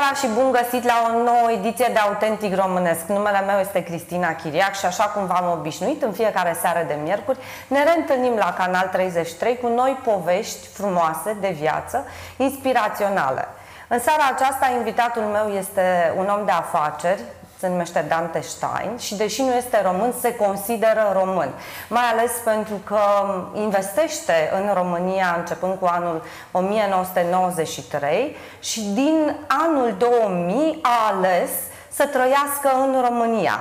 seara și bun găsit la o nouă ediție de Autentic Românesc. Numele meu este Cristina Chiriac și așa cum v-am obișnuit, în fiecare seară de miercuri ne reîntâlnim la Canal 33 cu noi povești frumoase de viață, inspiraționale. În seara aceasta, invitatul meu este un om de afaceri, se numește Dante Stein și deși nu este român, se consideră român. Mai ales pentru că investește în România începând cu anul 1993 și din anul 2000 a ales să trăiască în România.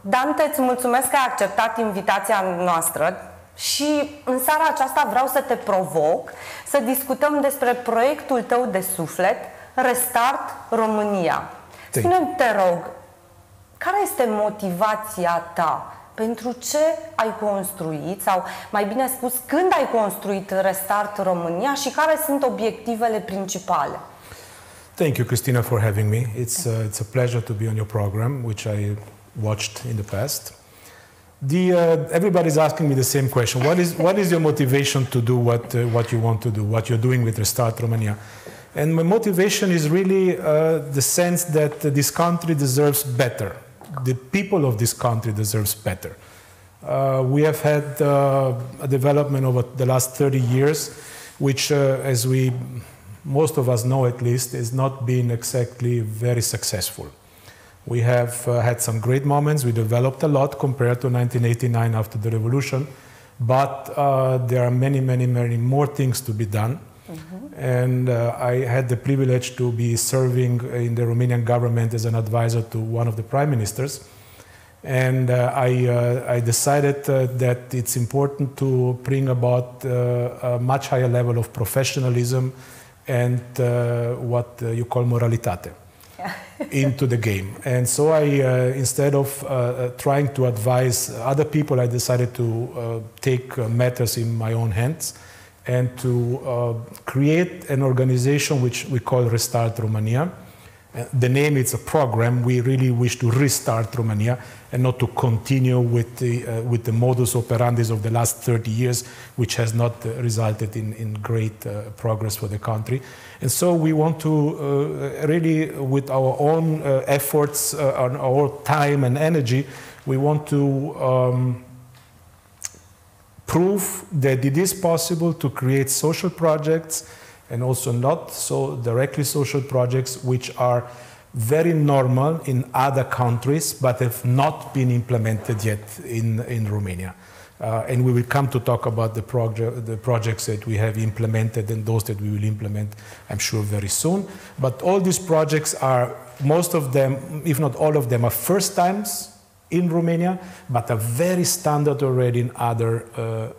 Dante, îți mulțumesc că ai acceptat invitația noastră și în seara aceasta vreau să te provoc să discutăm despre proiectul tău de suflet, Restart România. Spune-mi, te rog, care este motivația ta? Pentru ce ai construit, sau mai bine spus, când ai construit Restart România și care sunt obiectivele principale? Thank you, Christina, for having me. It's a pleasure to be on your program, which I watched in the past. Everybody's asking me the same question. What is your motivation to do what you want to do, what you're doing with Restart România? And my motivation is really the sense that this country deserves better. The people of this country deserves better. We have had a development over the last 30 years, which, as most of us know at least, has not been exactly very successful. We have had some great moments. We developed a lot compared to 1989 after the revolution, but there are many, many, many more things to be done. And I had the privilege to be serving in the Romanian government as an advisor to one of the prime ministers. And I decided that it's important to bring about a much higher level of professionalism and what you call moralitate into the game. And so instead of trying to advise other people, I decided to take matters in my own hands and to create an organization which we call Restart România. The name, it's a program. We really wish to restart Romania and not to continue with the modus operandi of the last 30 years, which has not resulted in great progress for the country. And so we want to really, with our own efforts, our time and energy, we want to prove that it is possible to create social projects and also not so directly social projects which are very normal in other countries but have not been implemented yet in Romania. And we will come to talk about the projects that we have implemented and those that we will implement, I'm sure, very soon. But all these projects are, most of them, if not all of them, are first times in Romania, but are very standard already in other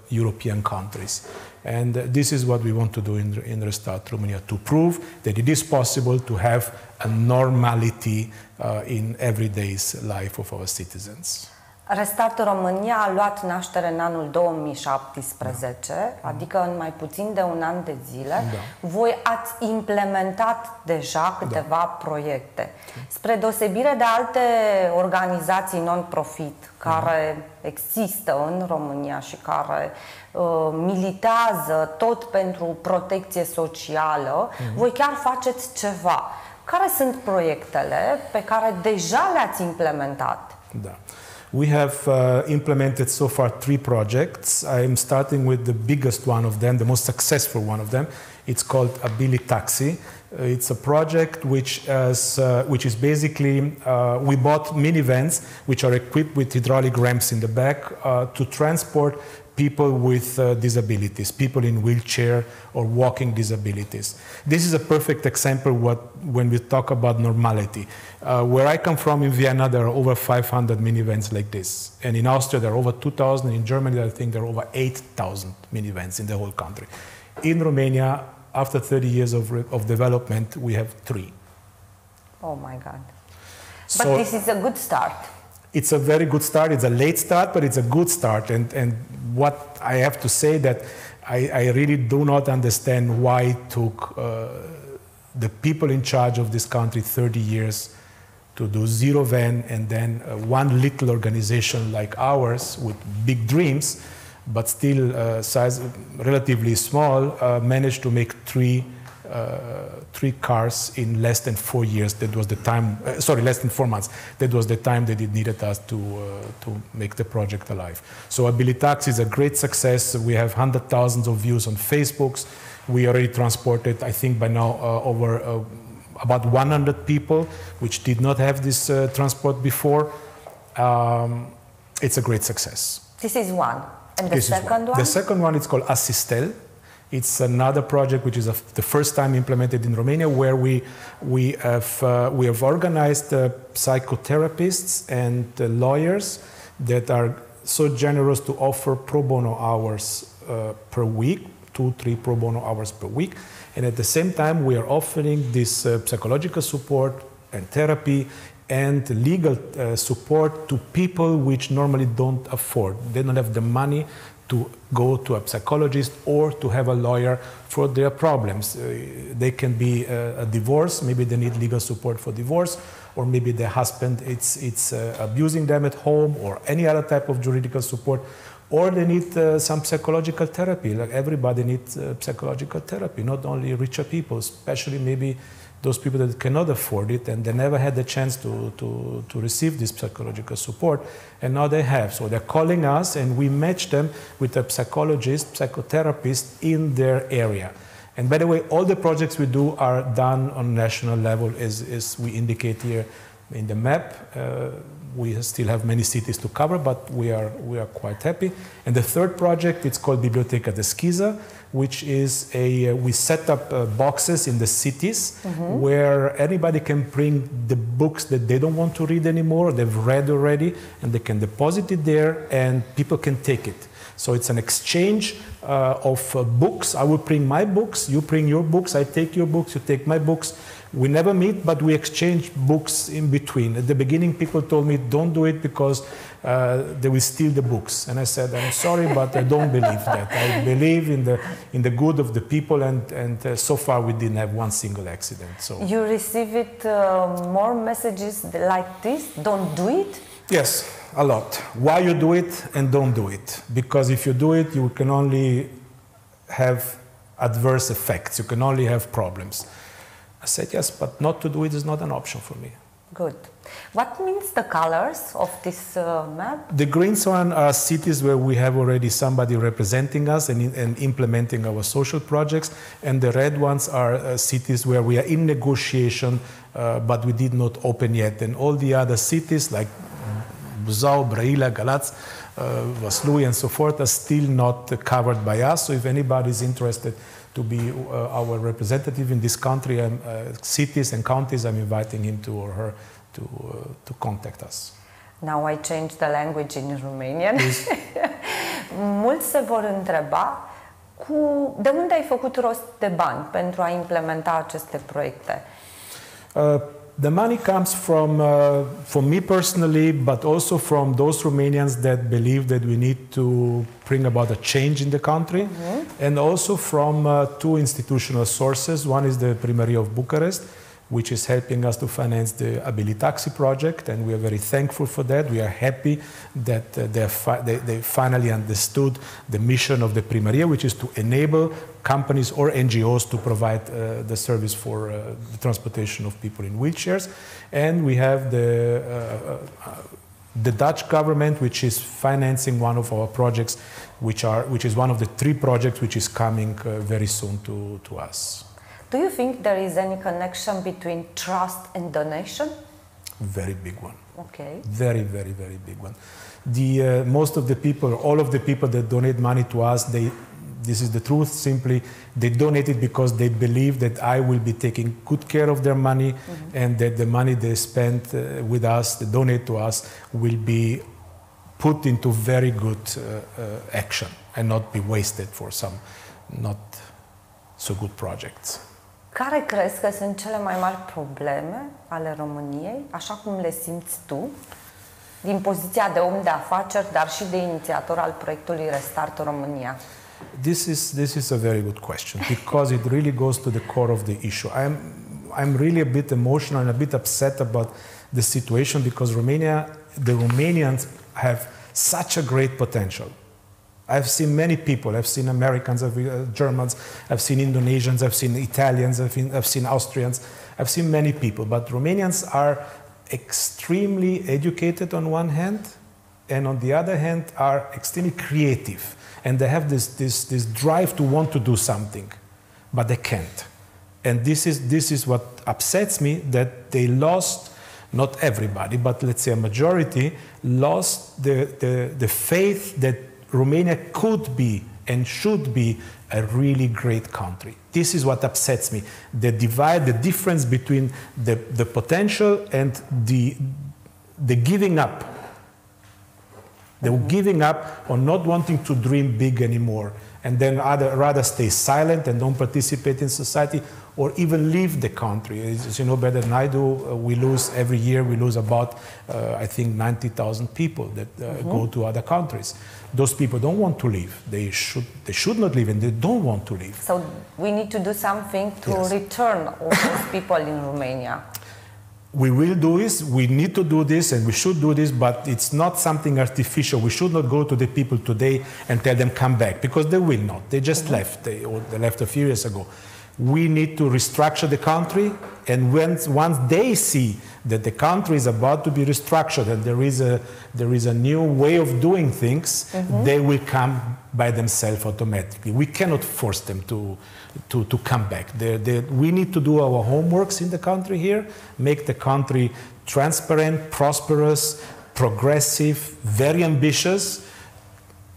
European countries. And this is what we want to do in Restart Romania, to prove that it is possible to have a normality in everyday's life of our citizens. Restart România a luat naștere în anul 2017, adică în mai puțin de un an de zile. Voi ați implementat deja câteva proiecte. Spre deosebire de alte organizații non-profit care există în România și care militează tot pentru protecție socială, voi chiar faceți ceva. Care sunt proiectele pe care deja le-ați implementat? We have implemented so far 3 projects. I am starting with the biggest one of them, the most successful one of them. It's called Abilitaxi. It's a project which is basically, we bought minivans which are equipped with hydraulic ramps in the back to transport people with disabilities, people in wheelchair or walking disabilities. This is a perfect example when we talk about normality. Where I come from in Vienna, there are over 500 minivans like this. And in Austria, there are over 2,000. In Germany, I think there are over 8,000 minivans in the whole country. In Romania, after 30 years of development, we have 3. Oh my God. But this is a good start. It's a very good start. It's a late start, but it's a good start. And what I have to say that I really do not understand why it took the people in charge of this country 30 years to do zero van, and then one little organization like ours with big dreams, but still size relatively small, managed to make 3 3 cars in less than 4 years. That was the time, less than 4 months. That was the time that it needed us to make the project alive. So Abilitax is a great success. We have 100,000 of views on Facebook. We already transported, I think by now, over about 100 people, which did not have this transport before. It's a great success. This is one. And the second one? The second one is called Asistel. It's another project which is the first time implemented in Romania, where we have organized psychotherapists and lawyers that are so generous to offer pro bono hours per week, 2-3 pro bono hours per week. And at the same time, we are offering this psychological support and therapy and legal support to people which normally don't afford. They don't have the money to go to a psychologist or to have a lawyer for their problems. They can be a divorce, maybe they need legal support for divorce, or maybe their husband it's abusing them at home, or any other type of juridical support, or they need some psychological therapy. Like everybody needs psychological therapy, not only richer people, especially maybe those people that cannot afford it and they never had the chance to receive this psychological support, and now they have. So they're calling us and we match them with a psychologist, psychotherapist in their area. And by the way, all the projects we do are done on national level, as we indicate here in the map. We still have many cities to cover, but we are quite happy. And the third project, it's called Biblioteca Deschisă, which is we set up boxes in the cities where anybody can bring the books that they don't want to read anymore, they've read already, and they can deposit it there and people can take it. So it's an exchange of books. I will bring my books, you bring your books, I take your books, you take my books. We never meet, but we exchange books in between. At the beginning, people told me, don't do it because they will steal the books. And I said, I'm sorry, but I don't believe that. I believe in the good of the people, and so far we didn't have one single accident. So you receive it more messages like this, don't do it? Yes, a lot. Why you do it and don't do it. Because if you do it, you can only have adverse effects. You can only have problems. I said, yes, but not to do it is not an option for me. Good. What means the colors of this map? The green one are cities where we have already somebody representing us and implementing our social projects. And the red ones are cities where we are in negotiation, but we did not open yet. And all the other cities like Buzău, Brăila, Galați, Vaslui, and so forth are still not covered by us. So if anybody is interested to be our representative in this country, cities and counties, I'm inviting him to or her to contact us. Now I change the language in Romanian. Mulți se vor întreba de unde ai făcut rost de bani pentru a implementa aceste proiecte? The money comes from me personally, but also from those Romanians that believe that we need to bring about a change in the country, and also from 2 institutional sources. One is the Premieră of Bucharest, which is helping us to finance the Abilitax project, and we are very thankful for that. We are happy that they finally understood the mission of the Premieră, which is to enable companies or NGOs to provide the service for the transportation of people in wheelchairs. And we have the Dutch government, which is financing one of our projects, which is one of the 3 projects which is coming very soon to us. Do you think there is any connection between trust and donation? Very big one. Okay. Very, very, very big one. Most of the people, all of the people that donate money to us, this is the truth, simply, they donate it because they believe that I will be taking good care of their money, and that the money they spend with us, they donate to us, will be put into very good action and not be wasted for some not so good projects. Care crezi că sunt cele mai mari probleme ale României, așa cum le simți tu, din poziția de om de afaceri, dar și de inițiator al proiectului Restart România? This is a very good question, because it really goes to the core of the issue. I'm really a bit emotional and a bit upset about the situation, because the Romanians have such a great potential. I've seen many people. I've seen Americans, Germans, I've seen Indonesians, I've seen Italians, I've seen Austrians. I've seen many people. But Romanians are extremely educated on one hand, and on the other hand are extremely creative. And they have this drive to want to do something, but they can't. And this is what upsets me, that they lost, not everybody, but let's say a majority, lost the faith that Romania could be and should be a really great country. This is what upsets me. The divide, the difference between the potential and the giving up. They were giving up on not wanting to dream big anymore, and then rather stay silent and don't participate in society, or even leave the country. As you know better than I do, we lose every year. We lose about, I think, 90,000 people that go to other countries. Those people don't want to leave. They should not leave, and they don't want to leave. So we need to do something to return all those people in Romania. We will do this, we need to do this, and we should do this, but it's not something artificial. We should not go to the people today and tell them come back, because they will not. They just left, they left a few years ago. We need to restructure the country, and once they see that the country is about to be restructured and there is a new way of doing things, they will come by themselves automatically. We cannot force them to come back. We need to do our homeworks in the country here, make the country transparent, prosperous, progressive, very ambitious,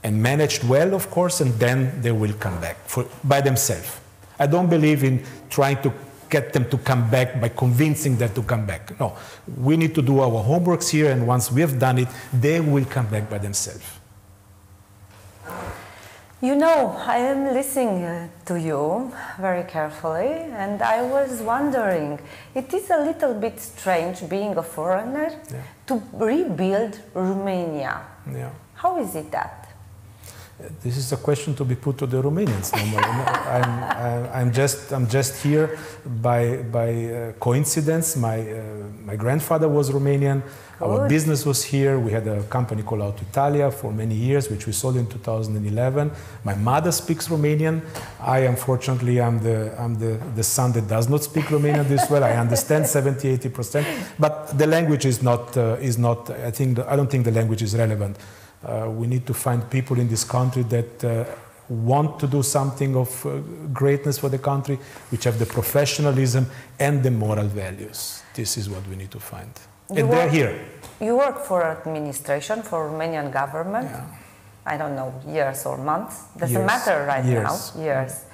and managed well, of course, and then they will come back by themselves. I don't believe in trying to get them to come back by convincing them to come back. No, we need to do our homeworks here, and once we have done it, they will come back by themselves. You know, I am listening to you very carefully, and I was wondering, it is a little bit strange being a foreigner to rebuild Romania. Yeah. How is it that? This is a question to be put to the Romanians normally. I'm just here by coincidence. My grandfather was Romanian. Good. Our business was here. We had a company called AUTENTIC for many years, which we sold in 2011. My mother speaks Romanian. I, unfortunately, I'm the son that does not speak Romanian this well. I understand 70–80%, but the language is not. I don't think the language is relevant. We need to find people in this country that want to do something of greatness for the country, which have the professionalism and the moral values. This is what we need to find. And they're here. You work for administration, for Romanian government. Yeah. I don't know, years or months. Doesn't matter right now. Years.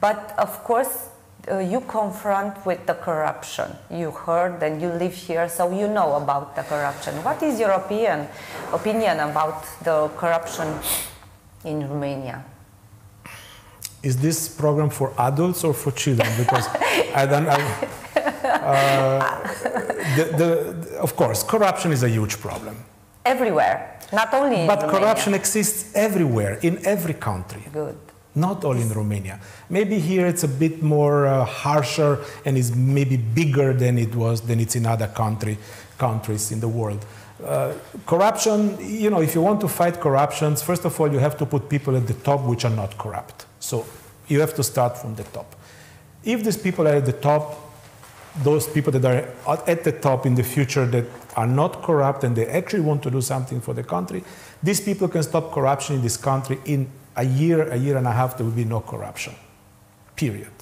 But of course, you confront with the corruption. You heard and you live here, so you know about the corruption. What is your opinion about the corruption in Romania? Is this program for adults or for children? Because of course, corruption is a huge problem. Everywhere, not only in Romania. But corruption exists everywhere, in every country. Good. Not only in Romania. Maybe here it's a bit more harsher and is maybe bigger than it's in other countries in the world. Corruption, you know, if you want to fight corruption, first of all, you have to put people at the top which are not corrupt. So you have to start from the top. If these people are at the top, those people that are at the top in the future that are not corrupt and they actually want to do something for the country, these people can stop corruption in this country in a year and a half. There will be no corruption. Period.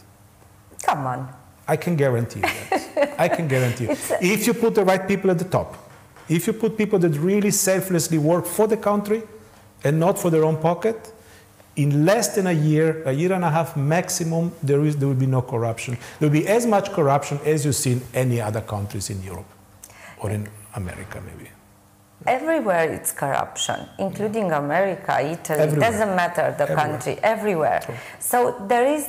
Come on. I can guarantee you that. I can guarantee you. If you put the right people at the top, if you put people that really selflessly work for the country and not for their own pocket, in less than a year and a half maximum, there will be no corruption. There will be as much corruption as you see in any other countries in Europe or in America, maybe. Everywhere it's corruption, including America, Italy. Everywhere. It doesn't matter the country, everywhere. True. So there is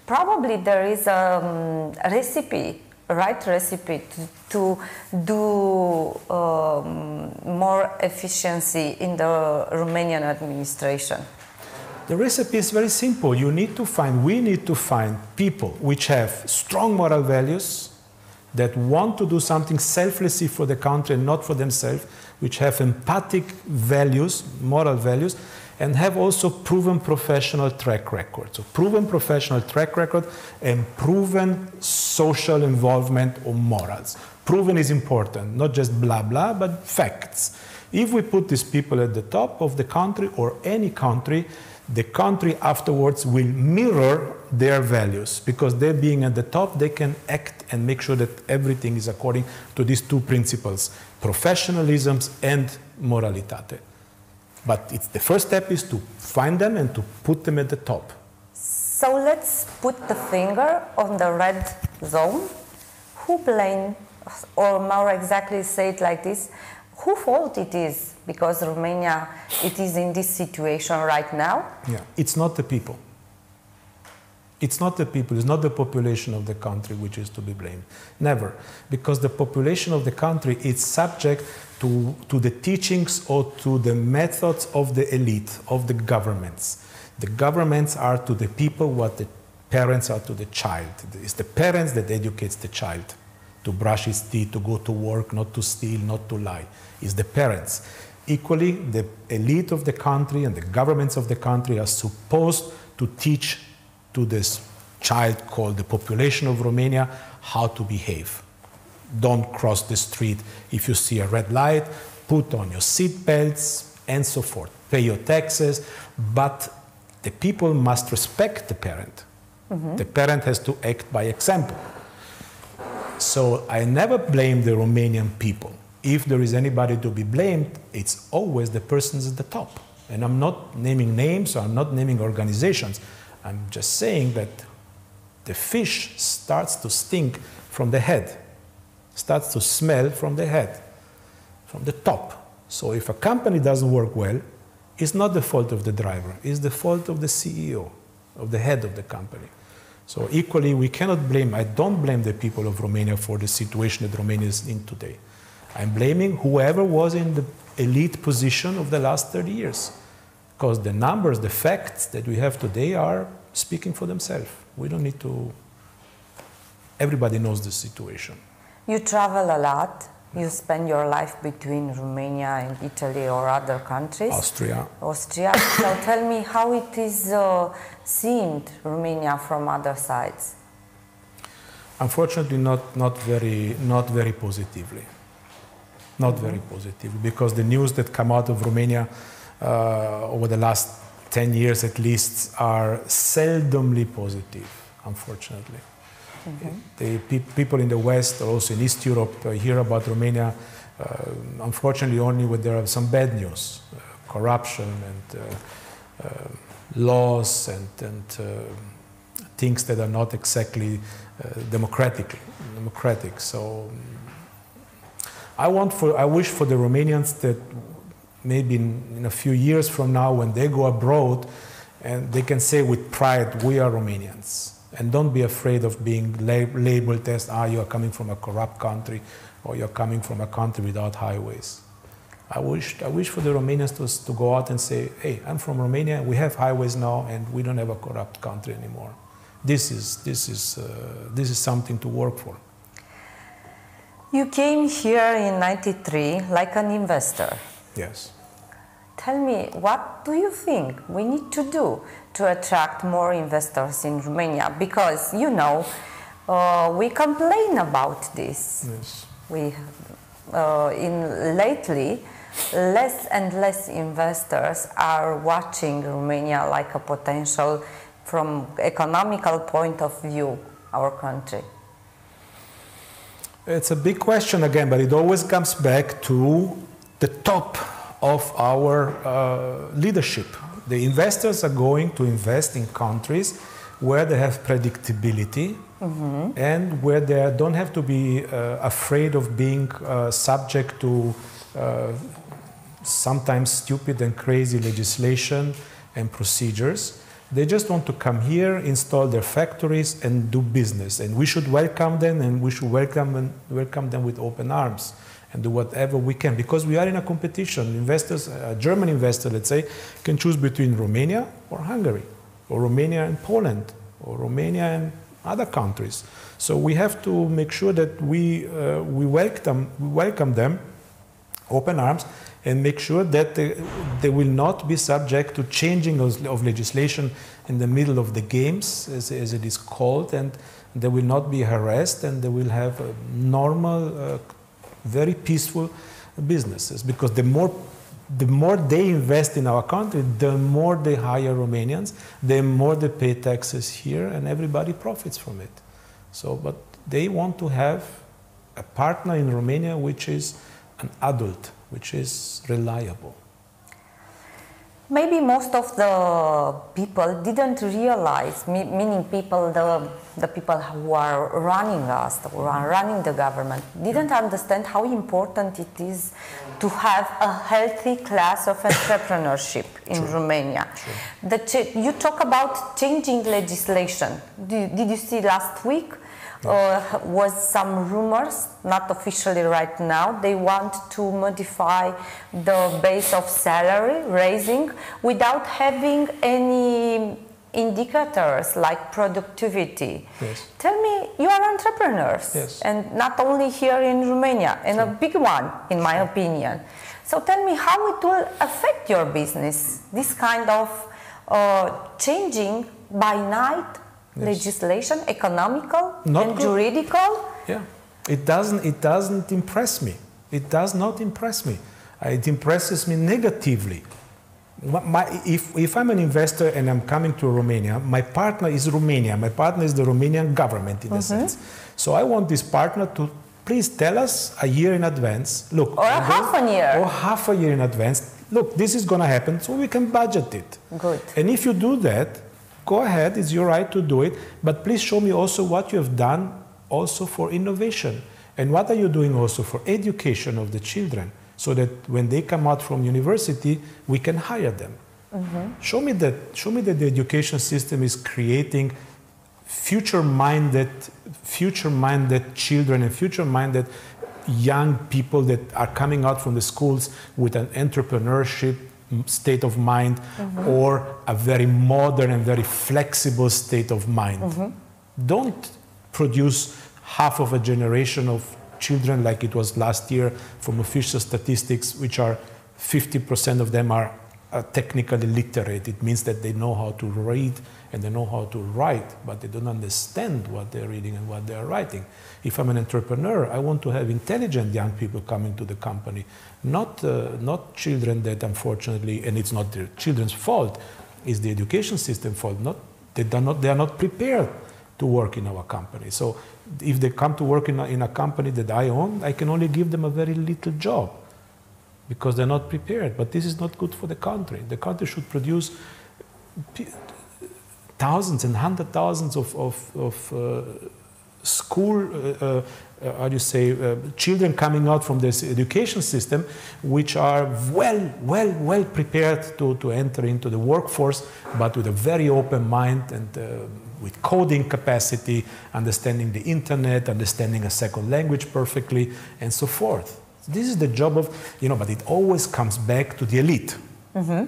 probably there is a recipe, a right recipe to do more efficiency in the Romanian administration. The recipe is very simple. We need to find people which have strong moral values, that want to do something selflessly for the country and not for themselves, which have empathic values, moral values, and have also proven professional track record. So proven professional track record and proven social involvement or morals. Proven is important, not just blah blah, but facts. If we put these people at the top of the country or any country, the country afterwards will mirror their values, because they being at the top, they can act and make sure that everything is according to these two principles, professionalism and moralitate. But the first step is to find them and to put them at the top. So let's put the finger on the red zone. Who blamed, or more exactly say it like this, whose fault it is because Romania it is in this situation right now? Yeah, it's not the people. It's not the people, it's not the population of the country which is to be blamed. Never. Because the population of the country is subject to the teachings or to the methods of the elite, of the governments. The governments are to the people what the parents are to the child. It's the parents that educates the child to brush his teeth, to go to work, not to steal, not to lie. It's the parents. Equally, the elite of the country and the governments of the country are supposed to teach to this child called the population of Romania how to behave. Don't cross the street if you see a red light, put on your seat belts, and so forth. Pay your taxes, but the people must respect the parent. Mm-hmm. The parent has to act by example. So I never blame the Romanian people. If there is anybody to be blamed, it's always the persons at the top. And I'm not naming names, or I'm not naming organizations. I'm just saying that the fish starts to stink from the head, starts to smell from the head, from the top. So if a company doesn't work well, it's not the fault of the driver, it's the fault of the CEO, of the head of the company. So equally, we cannot blame, I don't blame the people of Romania for the situation that Romania is in today. I'm blaming whoever was in the elite position of the last 30 years. Because the numbers, the facts that we have today are speaking for themselves. We don't need to... Everybody knows the situation. You travel a lot. You spend your life between Romania and Italy or other countries. Austria. So tell me how it is seemed, Romania, from other sides. Unfortunately, not very positively. Not very positively, because the news that come out of Romania over the last 10 years at least are seldomly positive, unfortunately. Mm-hmm. The people in the West, or also in East Europe, hear about Romania, unfortunately, only when there are some bad news, corruption and laws and things that are not exactly democratic. So I wish for the Romanians that maybe in a few years from now, when they go abroad, and they can say with pride, we are Romanians. And don't be afraid of being labeled as, you are coming from a corrupt country, or you're coming from a country without highways. I wish for the Romanians to go out and say, hey, I'm from Romania, we have highways now, and we don't have a corrupt country anymore. This is something to work for. You came here in '93 like an investor. Yes. Tell me, what do you think we need to do to attract more investors in Romania? Because, you know, we complain about this. Yes. Lately, less and less investors are watching Romania like a potential, from economical point of view, our country. It's a big question again, but it always comes back to the top of our leadership. The investors are going to invest in countries where they have predictability, mm-hmm. and where they don't have to be afraid of being subject to sometimes stupid and crazy legislation and procedures. They just want to come here, install their factories, and do business. And we should welcome them, and we should welcome them with open arms and do whatever we can, because we are in a competition. Investors, a German investor, let's say, can choose between Romania or Hungary, or Romania and Poland, or Romania and other countries. So we have to make sure that we welcome them, open arms, and make sure that they will not be subject to changing of legislation in the middle of the games, as it is called, and they will not be harassed, and they will have normal, very peaceful businesses. Because the more they invest in our country, the more they hire Romanians, the more they pay taxes here, and everybody profits from it. So, but they want to have a partner in Romania which is an adult, which is reliable. Maybe most of the people didn't realize, meaning people, the people who are running us, who are running the government, didn't understand how important it is to have a healthy class of entrepreneurship in Romania. You talk about changing legislation. Did you see last week? Was some rumors, not officially right now, they want to modify the base of salary raising without having any indicators like productivity. Yes. Tell me, you are entrepreneurs, yes, and not only here in Romania, and a big one in my opinion. So tell me how it will affect your business, this kind of changing by night legislation, economical and juridical? Yeah, it doesn't impress me. It does not impress me. It impresses me negatively. If I'm an investor and I'm coming to Romania, my partner is Romania. My partner is the Romanian government in a sense. So I want this partner to please tell us a year in advance. Look, or half a year. Or half a year in advance. Look, this is going to happen, so we can budget it. Good. And if you do that, go ahead, it's your right to do it, but please show me also what you have done also for innovation. And what are you doing also for education of the children, so that when they come out from university, we can hire them. Show me that the education system is creating future-minded children and future-minded young people that are coming out from the schools with an entrepreneurship state of mind, or a very modern and very flexible state of mind. Don't produce half of a generation of children like it was last year from official statistics, which are 50% of them are technically literate. It means that they know how to read and they know how to write, but they don't understand what they're reading and what they're writing. If I'm an entrepreneur, I want to have intelligent young people coming to the company, not children that unfortunately, and it's not the children's fault, it's the education system fault. They are not prepared to work in our company. So if they come to work in a company that I own, I can only give them a very little job because they're not prepared. But this is not good for the country. The country should produce thousands and hundred thousands of school, children coming out from this education system, which are well prepared to enter into the workforce, but with a very open mind and with coding capacity, understanding the internet, understanding a second language perfectly, and so forth. This is the job of, but it always comes back to the elite.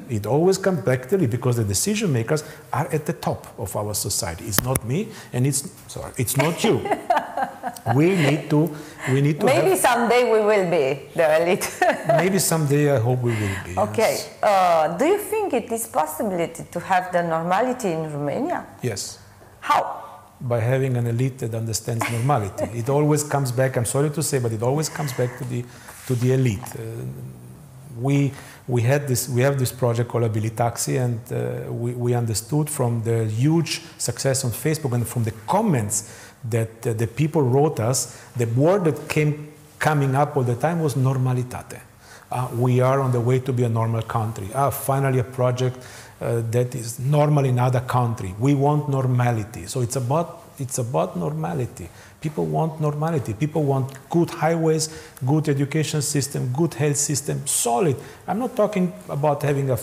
It always comes back to the elite because the decision makers are at the top of our society. It's not me, and it's not you. We need to. Maybe someday we will be the elite. Maybe someday I hope we will be. Okay. Yes. Do you think it is possibility to have the normality in Romania? Yes. How? By having an elite that understands normality. It always comes back. I'm sorry to say, but it always comes back to the elite. We have this project called Abilitaxi, and we understood from the huge success on Facebook and from the comments that the people wrote us, the word that coming up all the time was normalitate. We are on the way to be a normal country. Finally a project that is normal in other country. We want normality. So it's about normality. People want normality. People want good highways, good education system, good health system, solid. I'm not talking about having a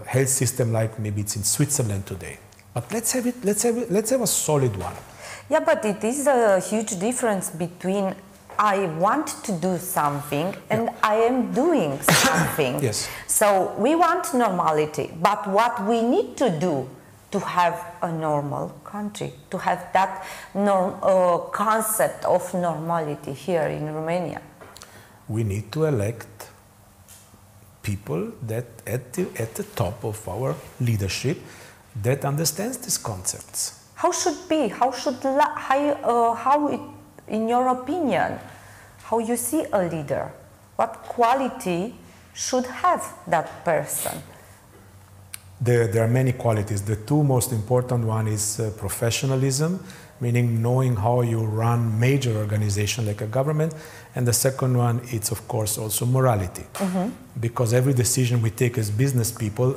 health system like maybe it's in Switzerland today. But let's have a solid one. Yeah, but it is a huge difference between I want to do something and I am doing something. Yes. So we want normality, but what we need to do to have a normal country, to have that concept of normality here in Romania? we need to elect people that at the top of our leadership that understands these concepts. How should be? How in your opinion, how you see a leader? What quality should have that person? There are many qualities. The two most important one is professionalism, meaning knowing how you run major organization like a government, and the second one it's of course also morality, because every decision we take as business people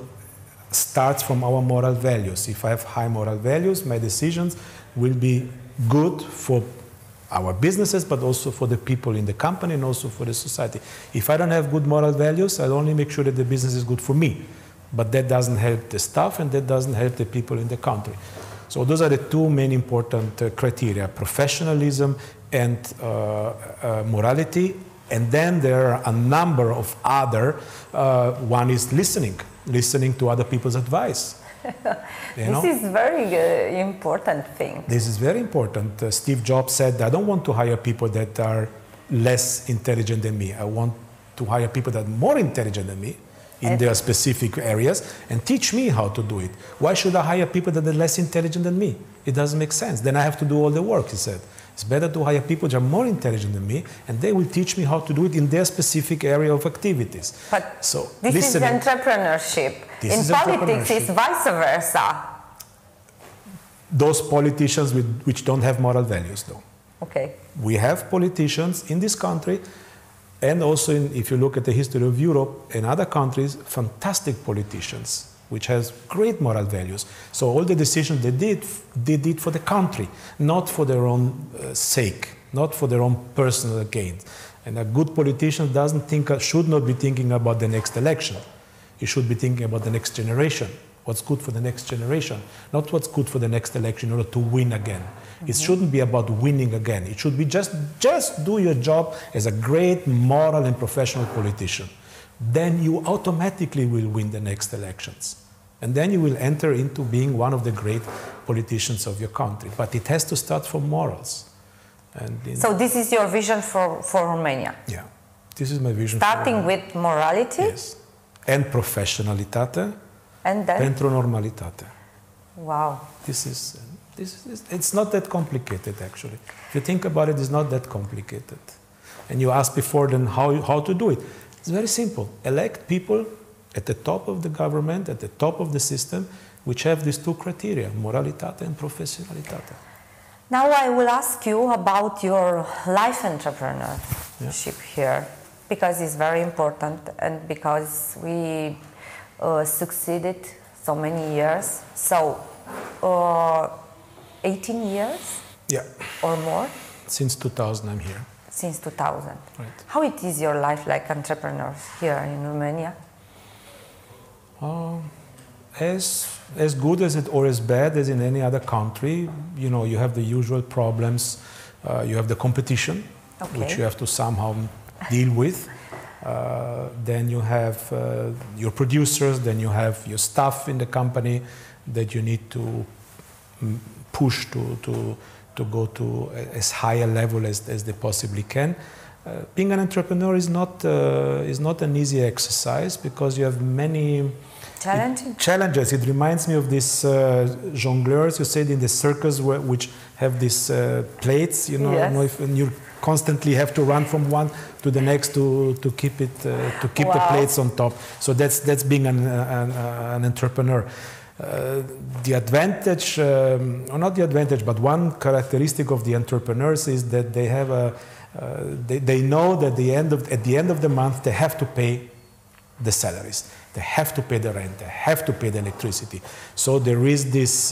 starts from our moral values. If I have high moral values, my decisions will be good for our businesses, but also for the people in the company and also for the society. If I don't have good moral values, I'll only make sure that the business is good for me, but that doesn't help the staff and that doesn't help the people in the country. So those are the two main important criteria: professionalism and morality. And then there are a number of other. One is listening to other people's advice. This is very important thing. This is very important. Steve Jobs said, I don't want to hire people that are less intelligent than me. I want to hire people that are more intelligent than me in their specific areas and teach me how to do it. Why should I hire people that are less intelligent than me? It doesn't make sense. Then I have to do all the work, he said. It's better to hire people that are more intelligent than me, and they will teach me how to do it in their specific area of activities. But so this is entrepreneurship. In politics, it's vice versa. Those politicians which don't have moral values, though. Okay. We have politicians in this country, and also if you look at the history of Europe and other countries, fantastic politicians which has great moral values. So all the decisions they did for the country, not for their own sake, not for their own personal gain. And a good politician should not be thinking about the next election. He should be thinking about the next generation. What's good for the next generation, not what's good for the next election in order to win again. It shouldn't be about winning again. It should be just do your job as a great moral and professional politician. Then you automatically will win the next elections. And then you will enter into being one of the great politicians of your country. But it has to start from morals. So this is your vision for Romania? Yeah, this is my vision. Starting with morality? Yes. And professionalitate. And then? Pentru normalitate. Wow. It's not that complicated, actually. If you think about it, it's not that complicated. And you asked before then how to do it. It's very simple. Elect people at the top of the government, at the top of the system, which have these two criteria, moralitate and professionalitate. Now I will ask you about your life entrepreneurship here, because it's very important and because we succeeded so many years. So 18 years? Yeah. Or more? Since 2000 I'm here. Since 2000. Right. How it is your life like entrepreneur here in Romania? As good as it or as bad as in any other country. You know, you have the usual problems. You have the competition, which you have to somehow deal with. Then you have your producers, then you have your staff in the company that you need to push to go to as high a level as they possibly can. Being an entrepreneur is not an easy exercise because you have many challenges. It reminds me of these jongleurs you said in the circus which have these plates, you know, yes. I don't know if you constantly have to run from one to the next to keep it the plates on top. So that's being an entrepreneur. The advantage, or not the advantage, but one characteristic of the entrepreneurs is that they have they know that at the end of the month they have to pay the salaries, they have to pay the rent, they have to pay the electricity. So there is this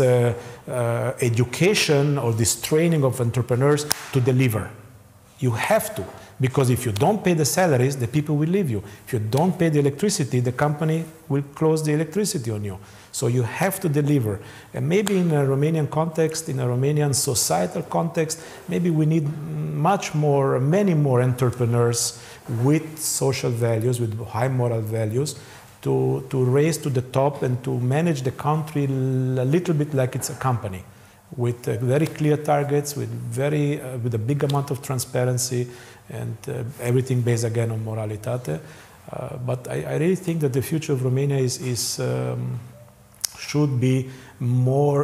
education or this training of entrepreneurs to deliver. You have to, because if you don't pay the salaries, the people will leave you. If you don't pay the electricity, the company will close the electricity on you. So you have to deliver. And maybe in a Romanian context, in a Romanian societal context, maybe we need many more entrepreneurs with social values, with high moral values, to raise to the top and to manage the country a little bit like it's a company. with very clear targets, with with a big amount of transparency, and everything based again on moralitate. But I really think that the future of Romania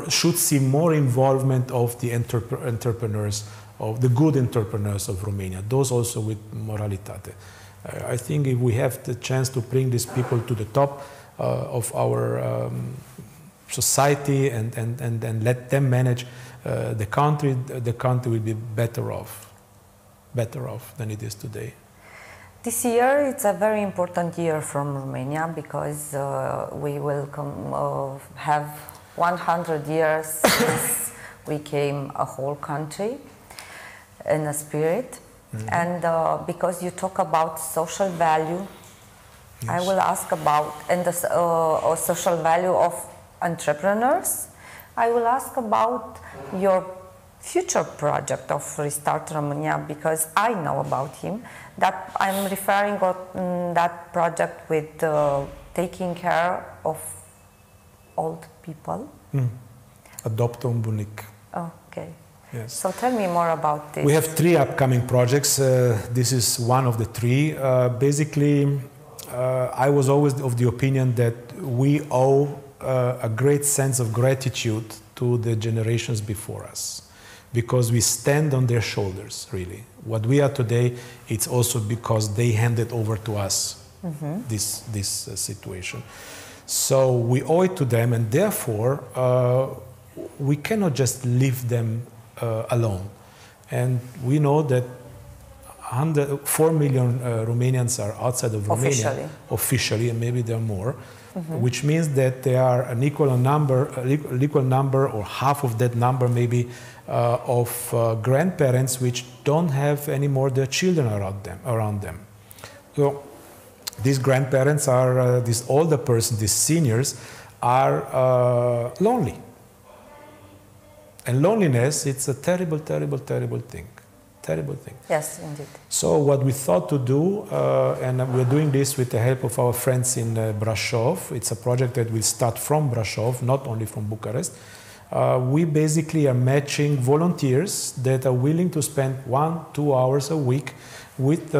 should see more involvement of the entrepreneurs, of the good entrepreneurs of Romania, those also with moralitate. I think if we have the chance to bring these people to the top of our society and let them manage the country will be better off than it is today. This year it's a very important year from Romania because we will have 100 years since we became a whole country in a spirit. Mm-hmm. And because you talk about social value, yes. I will ask about the social value of entrepreneurs. I will ask about your future project of Restart Romania, because I know about him, that I'm referring on that project with taking care of old people. Adopt un bunic. Okay. Yes. So tell me more about this. We have 3 upcoming projects. This is one of the 3. Basically, I was always of the opinion that we owe a great sense of gratitude to the generations before us, because we stand on their shoulders, really. What we are today, it's also because they handed over to us this situation. So we owe it to them, and therefore we cannot just leave them alone. And we know that 4 million Romanians are outside of Romania, officially, and maybe there are more, which means that there are an equal number or half of that number maybe of grandparents which don't have anymore their children around them. So these grandparents are, these older persons, these seniors, are lonely. And loneliness, it's a terrible, terrible, terrible thing. Terrible thing. Yes, indeed. So what we thought to do, and we're doing this with the help of our friends in Brașov. It's a project that will start from Brașov, not only from Bucharest. We basically are matching volunteers that are willing to spend 1-2 hours a week with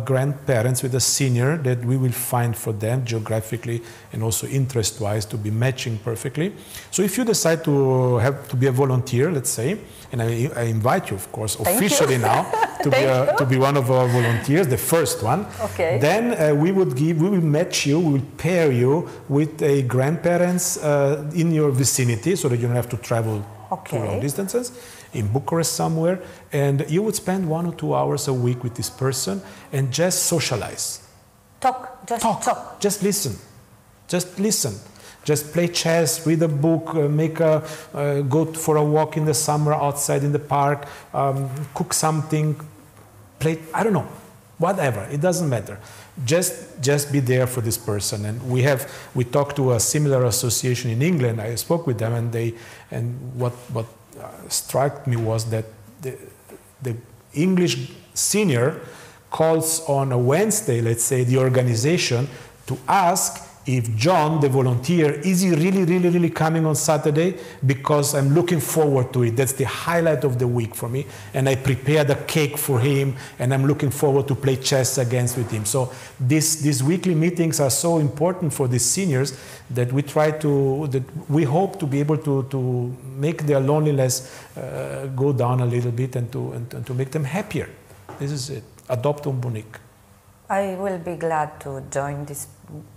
grandparents, with a senior that we will find for them geographically and also interest-wise to be matching perfectly. So if you decide to be a volunteer, let's say, and I invite you, of course, officially now to be one of our volunteers, the first one. Okay. Then we will match you, we will pair you with a grandparents in your vicinity, so that you don't have to travel to long distances, in Bucharest somewhere, and you would spend 1 or 2 hours a week with this person and just socialize. Talk. Just listen. Just play chess, read a book, go for a walk in the summer outside in the park, cook something, play, I don't know, whatever, it doesn't matter. Just be there for this person. And we talked to a similar association in England. I spoke with them, and what struck me was that the English senior calls on a Wednesday, let's say, the organization to ask if John, the volunteer, is he really coming on Saturday? Because I'm looking forward to it. That's the highlight of the week for me. And I prepared a cake for him, and I'm looking forward to play chess against with him. So these weekly meetings are so important for these seniors that we hope to be able to make their loneliness go down a little bit and to make them happier. This is it. Adopt un bunic. I will be glad to join this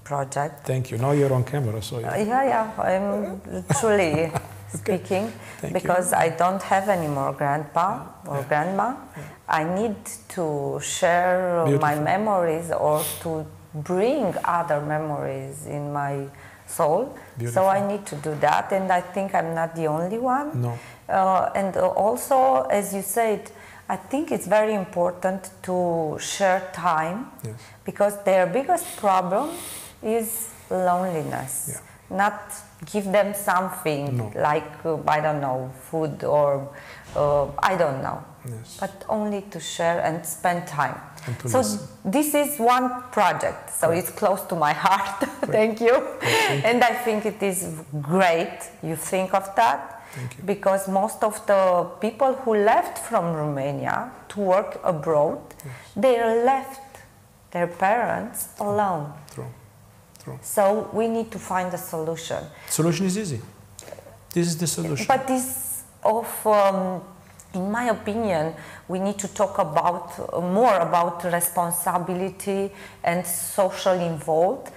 project. Thank you. Now you're on camera, so yeah, I'm truly speaking because I don't have any more grandpa or grandma. I need to share my memories or to bring other memories in my soul. So I need to do that, and I think I'm not the only one. No. And also, as you said, I think it's very important to share time, because their biggest problem is loneliness. Not give them something like, I don't know, food or I don't know, but only to share and spend time. So this is one project, so it's close to my heart. Thank you. And I think it is great you think of that. Thank you. Because most of the people who left from Romania to work abroad, they left their parents alone. True. True. So we need to find a solution. Solution is easy. This is the solution. But in my opinion, we need to talk about more about responsibility and social involvement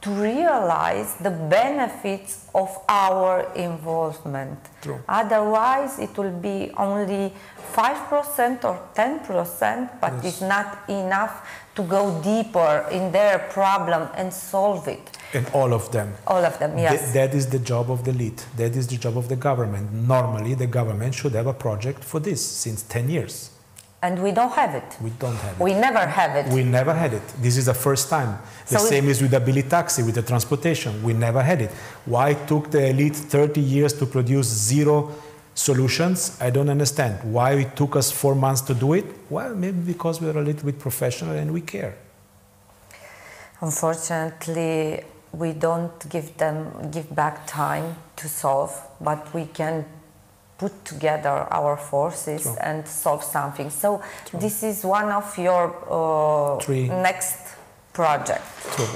to realize the benefits of our involvement. True. Otherwise, it will be only 5% or 10%, but it's not enough to go deeper in their problem and solve it. And all of them. All of them, yes. That is the job of the elite. That is the job of the government. Normally, the government should have a project for this since 10 years. And we don't have it. We don't have it. We never have it. We never had it. This is the first time. The same is with the Billy Taxi, with the transportation. We never had it. Why took the elite 30 years to produce 0 solutions? I don't understand. Why it took us 4 months to do it? Well, maybe because we're a little bit professional and we care. Unfortunately, we don't give back time to solve, but we can put together our forces and solve something. So this is one of your next project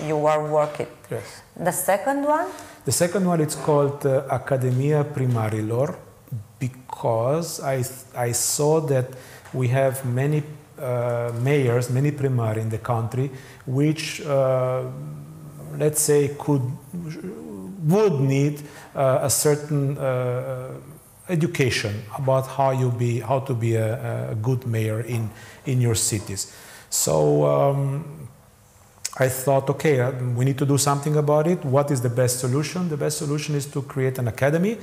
you are working. Yes. The second one? The second one is called Academia Primarilor, because I saw that we have many mayors, many primari in the country, which let's say would need a certain education about how to be a good mayor in your cities. So I thought, okay, we need to do something about it. What is the best solution? The best solution is to create an academy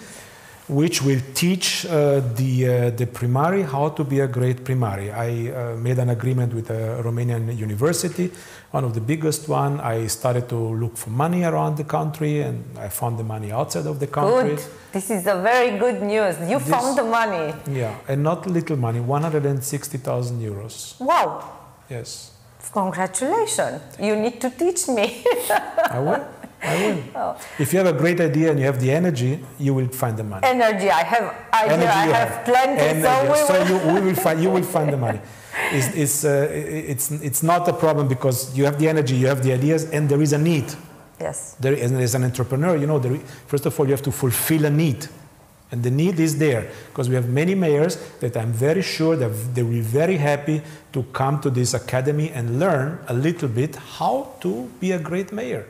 which will teach the primari how to be a great primari. I made an agreement with a Romanian university, one of the biggest one. I started to look for money around the country, and I found the money outside of the country. Good. This is a very good news. You found the money. Yeah, and not little money, 160,000 euros. Wow. Yes. Congratulations. You need to teach me. I will. If you have a great idea and you have the energy, you will find the money. Energy, I have idea, I have plenty, you will find the monny. It's not a problem because you have the energy, you have the ideas, and there is a need. Yes. As an entrepreneur, you know, first of all, you have to fulfill a need. And the need is there because we have many mayors that I'm very sure that they will be very happy to come to this academy and learn a little bit how to be a great mayor.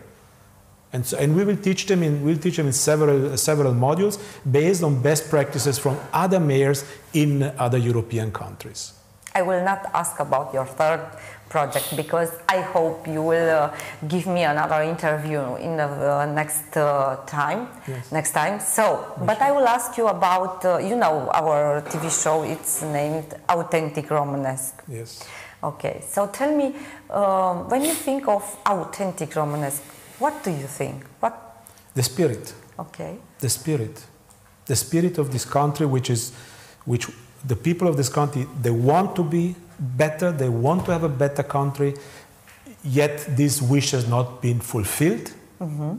And we will teach them in several modules based on best practices from other mayors in other European countries. I will not ask about your third project because I hope you will give me another interview in the next time. Yes. Next time. So, but I will ask you about you know, our TV show. It's named Authentic Românesc. Yes. Okay. So tell me, when you think of Authentic Românesc, what do you think? What? The spirit. Okay. The spirit. The spirit of this country, which the people of this country, they want to be better, they want to have a better country, yet this wish has not been fulfilled. Mm-hmm.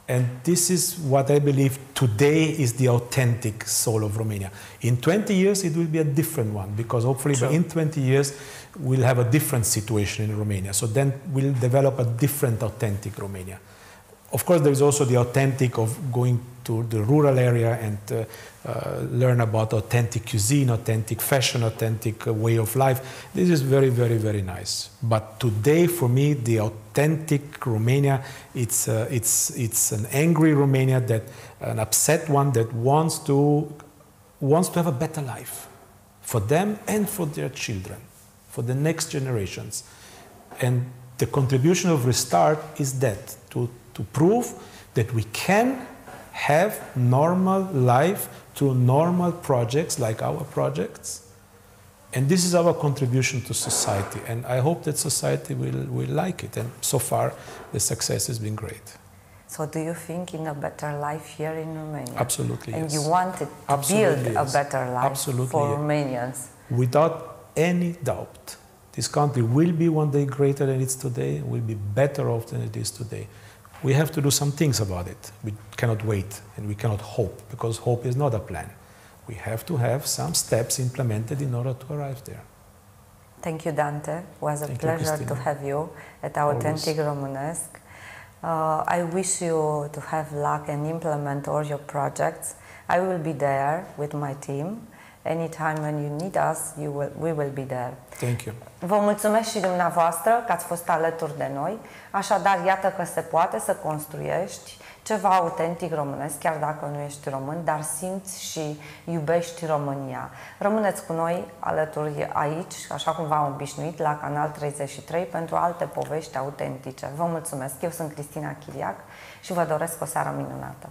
And this is what I believe today is the authentic soul of Romania. In 20 years, it will be a different one, because hopefully in 20 years, we'll have a different situation in Romania. So then we'll develop a different authentic Romania. Of course, there is also the authentic of going to the rural area and learn about authentic cuisine, authentic fashion, authentic way of life. This is very, very, very nice. But today, for me, the authentic Romania, it's an angry Romania, an upset one that wants to have a better life for them and for their children, for the next generations. And the contribution of Restart is that, to prove that we can have normal life through normal projects like our projects. And this is our contribution to society. And I hope that society will like it. And so far, the success has been great. So do you think in a better life here in Romania? Absolutely, and yes. you wanted to build a better life for Romanians? Without any doubt. This country will be one day greater than it is today, will be better off than it is today. we have to do some things about it. We cannot wait and we cannot hope, because hope is not a plan. We have to have some steps implemented in order to arrive there. Thank you, Dante. It was a pleasure to have you at Authentic Românesc. I wish you to have luck and implement all your projects. I will be there with my team. Anytime when you need us, we will be there. Thank you. Vă mulțumesc și dumneavoastră că ați fost alături de noi. Așadar, iată că se poate să construiești ceva autentic românesc, chiar dacă nu ești român, dar simți și iubești România. Rămâneți cu noi alături aici, așa cum v-am obișnuit, la Canal 33 pentru alte povești autentice. Vă mulțumesc! Eu sunt Cristina Chiriac și vă doresc o seară minunată!